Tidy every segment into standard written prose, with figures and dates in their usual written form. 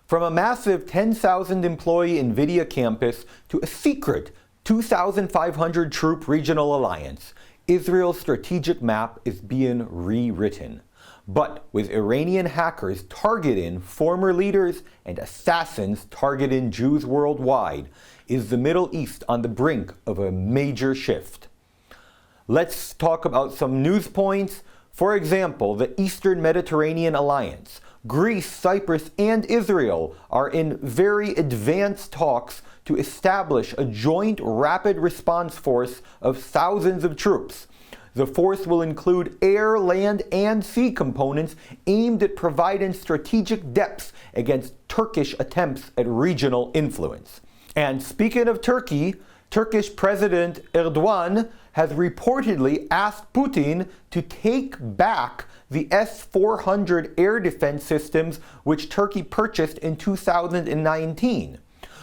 From a massive 10,000 employee NVIDIA campus to a secret 2,500 troop regional alliance, Israel's strategic map is being rewritten. But with Iranian hackers targeting former leaders and assassins targeting Jews worldwide, is the Middle East on the brink of a major shift. Let's talk about some news points. For example, the Eastern Mediterranean Alliance. Greece, Cyprus, and Israel are in very advanced talks to establish a joint rapid response force of thousands of troops. The force will include air, land, and sea components aimed at providing strategic depth against Turkish attempts at regional influence. And speaking of Turkey, Turkish President Erdogan has reportedly asked Putin to take back the S-400 air defense systems which Turkey purchased in 2019.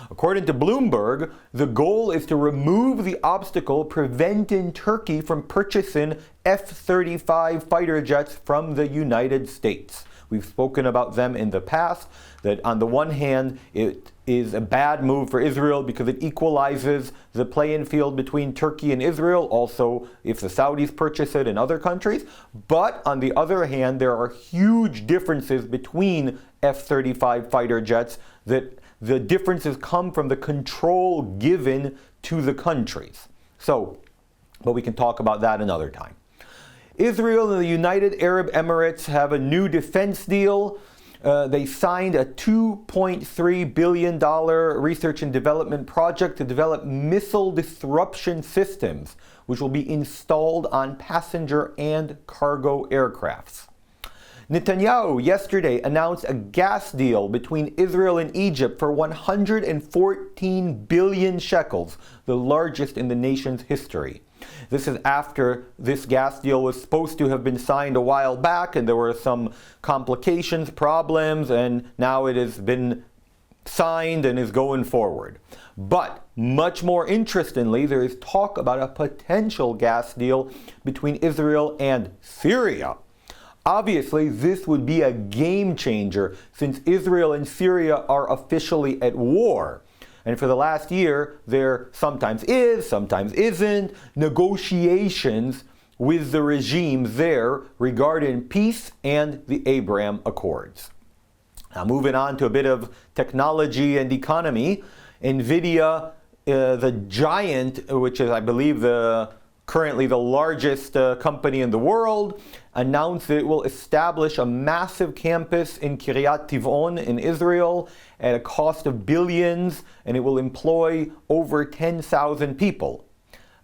According to Bloomberg, the goal is to remove the obstacle preventing Turkey from purchasing F-35 fighter jets from the United States. We've spoken about them in the past, that on the one hand, it is a bad move for Israel because it equalizes the playing field between Turkey and Israel, also if the Saudis purchase it in other countries. But on the other hand, there are huge differences between F-35 fighter jets, that the differences come from the control given to the countries. But we can talk about that another time. Israel and the United Arab Emirates have a new defense deal. They signed a $2.3 billion research and development project to develop missile disruption systems, which will be installed on passenger and cargo aircrafts. Netanyahu yesterday announced a gas deal between Israel and Egypt for 114 billion shekels, the largest in the nation's history. This is after this gas deal was supposed to have been signed a while back, and there were some complications, problems, and now it has been signed and is going forward. But much more interestingly, there is talk about a potential gas deal between Israel and Syria. Obviously, this would be a game changer since Israel and Syria are officially at war. And for the last year, there sometimes is, sometimes isn't, negotiations with the regimes there regarding peace and the Abraham Accords. Now moving on to a bit of technology and economy, Nvidia, the giant, which is I believe currently the largest company in the world, announced that it will establish a massive campus in Kiryat Tivon in Israel at a cost of billions, and it will employ over 10,000 people.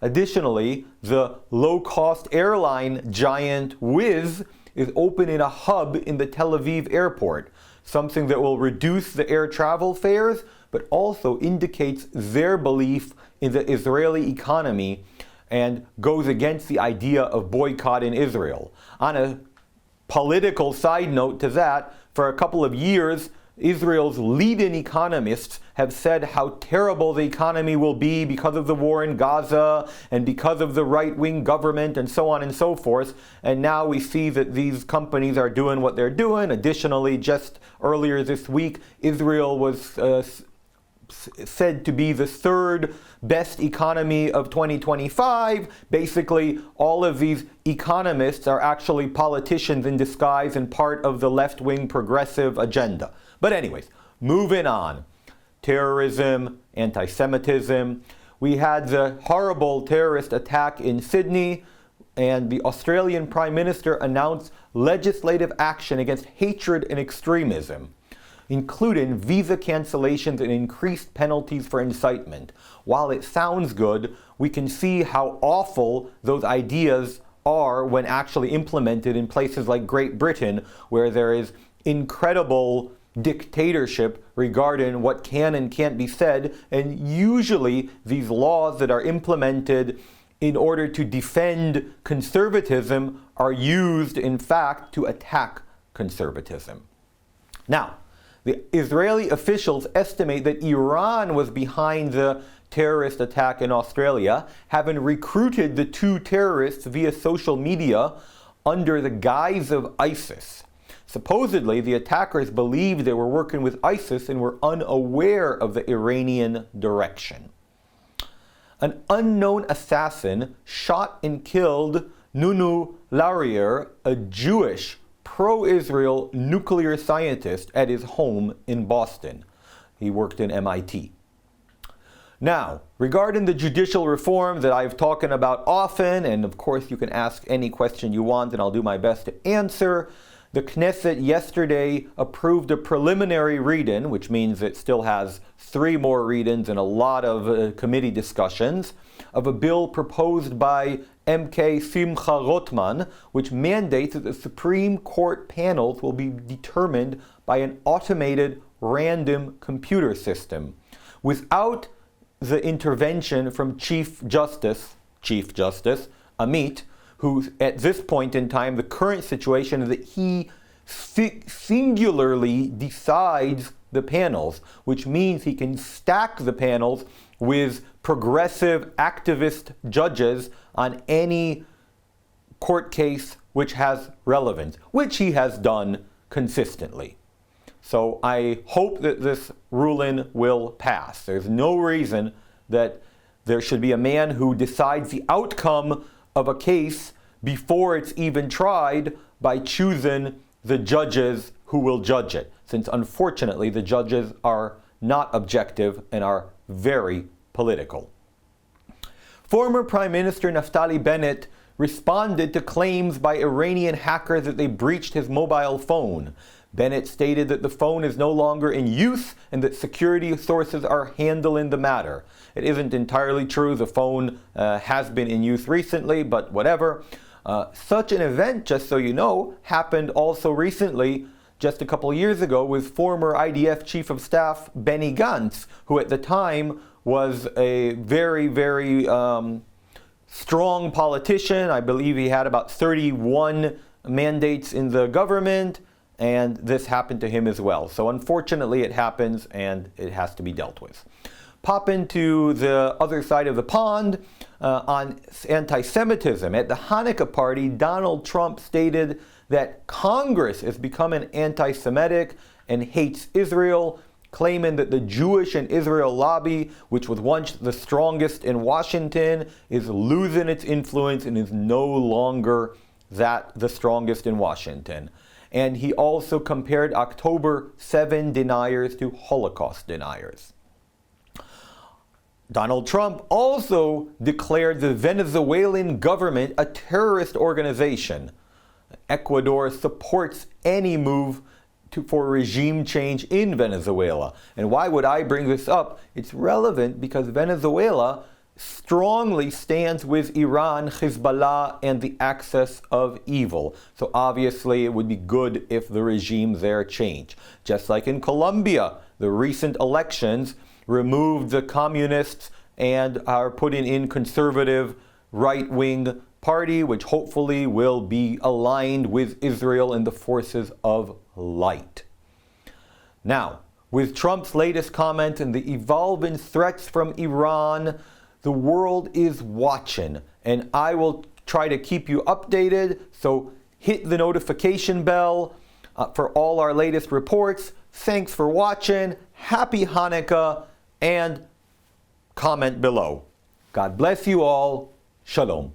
Additionally, the low-cost airline giant Wizz is opening a hub in the Tel Aviv airport, something that will reduce the air travel fares, but also indicates their belief in the Israeli economy and goes against the idea of boycotting Israel. On a political side note to that, for a couple of years, Israel's leading economists have said how terrible the economy will be because of the war in Gaza and because of the right-wing government and so on and so forth. And now we see that these companies are doing what they're doing. Additionally, just earlier this week, Israel was said to be the third best economy of 2025. Basically, all of these economists are actually politicians in disguise and part of the left-wing progressive agenda. But anyways, moving on. Terrorism, anti-Semitism. We had the horrible terrorist attack in Sydney, and the Australian Prime Minister announced legislative action against hatred and extremism, including visa cancellations and increased penalties for incitement. While it sounds good, we can see how awful those ideas are when actually implemented in places like Great Britain, where there is incredible dictatorship regarding what can and can't be said, and usually these laws that are implemented in order to defend conservatism are used, in fact, to attack conservatism. Now, the Israeli officials estimate that Iran was behind the terrorist attack in Australia, having recruited the two terrorists via social media under the guise of ISIS. Supposedly, the attackers believed they were working with ISIS and were unaware of the Iranian direction. An unknown assassin shot and killed Nunu Laurier, a Jewish pro-Israel nuclear scientist, at his home in Boston. He worked in MIT. Now, regarding the judicial reform that I've talked about often, and of course you can ask any question you want and I'll do my best to answer, the Knesset yesterday approved a preliminary read-in, which means it still has 3 more read-ins and a lot of committee discussions, of a bill proposed by MK Simcha Rotman, which mandates that the Supreme Court panels will be determined by an automated random computer system, without the intervention from Chief Justice Amit, who at this point in time, the current situation is that he singularly decides the panels, which means he can stack the panels with progressive activist judges on any court case which has relevance, which he has done consistently. So I hope that this ruling will pass. There's no reason that there should be a man who decides the outcome of a case before it's even tried by choosing the judges who will judge it, since unfortunately the judges are not objective and are very political. Former Prime Minister Naftali Bennett responded to claims by Iranian hackers that they breached his mobile phone. Bennett stated that the phone is no longer in use and that security sources are handling the matter. It isn't entirely true. The phone has been in use recently, but whatever. Such an event, just so you know, happened also recently, just a couple years ago, with former IDF Chief of Staff Benny Gantz, who at the time was a very, very strong politician. I believe he had about 31 mandates in the government, and this happened to him as well. So unfortunately it happens and it has to be dealt with. Pop into the other side of the pond on anti-Semitism. At the Hanukkah party, Donald Trump stated that Congress is becoming anti-Semitic and hates Israel, claiming that the Jewish and Israel lobby, which was once the strongest in Washington, is losing its influence and is no longer the strongest in Washington. And he also compared October 7 deniers to Holocaust deniers. Donald Trump also declared the Venezuelan government a terrorist organization. Ecuador supports any move for regime change in Venezuela. And why would I bring this up? It's relevant because Venezuela strongly stands with Iran, Hezbollah, and the axis of evil. So obviously it would be good if the regime there changed. Just like in Colombia, the recent elections removed the communists and are putting in conservative right-wing party, which hopefully will be aligned with Israel and the forces of light. Now, with Trump's latest comment and the evolving threats from Iran, the world is watching, and I will try to keep you updated, so hit the notification bell for all our latest reports. Thanks for watching, happy Hanukkah, and comment below. God bless you all. Shalom.